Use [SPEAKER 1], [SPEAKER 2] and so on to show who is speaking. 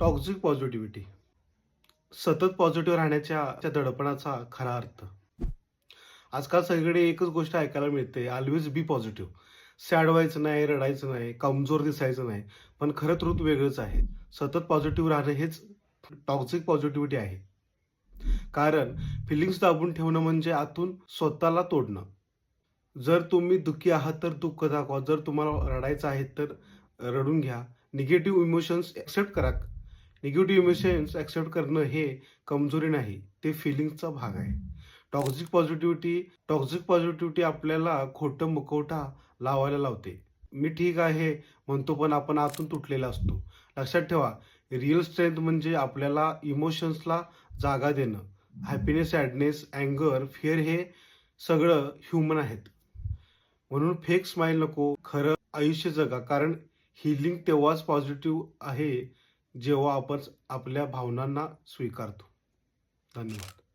[SPEAKER 1] Toxic positivity, सतत positive राहण्याच्या त्या दडपणाचा खरा अर्थ. आजकाल सगळीकडे एकच गोष्ट ऐकायला मिळते, ऑल्वेज बी पॉझिटिव्ह. सॅड व्हायचं नाही, रडायचं नाही, कमजोर दिसायचं नाही. पण खरं ट्रुथ वेगळंच आहे. सतत पॉझिटिव्ह राहणं हेच टॉक्सिक पॉझिटिव्हिटी आहे. कारण फिलिंग्स दाबून ठेवणं म्हणजे आतून स्वतःला तोडणं. जर तुम्ही दुःखी आहात तर दुःख दाखवा. जर तुम्हाला रडायचं आहे तर रडून घ्या. निगेटिव्ह इमोशन्स एक्सेप्ट करा. निगेटिव्ह इमोशन्स एक्सेप्ट करणं हे कमजोरी नाही, ते फिलिंग्सचा भाग आहे. टॉक्सिक पॉझिटिव्हिटी आपल्याला खोटं मुखवटा लावायला लावते. मी ठीक आहे म्हणतो, पण आपण आतून तुटलेला असतो. लक्षात ठेवा, रिअल स्ट्रेंथ म्हणजे आपल्याला इमोशन्सला जागा देणं. हॅपीनेस, सॅडनेस, अँगर, फिअर हे सगळं ह्युमन आहेत. म्हणून फेक स्माईल नको, खरं आयुष्य जगा. कारण हीलिंग तेव्हाच पॉझिटिव्ह आहे जेव्हा आपण आपल्या भावनांना स्वीकारतो. धन्यवाद.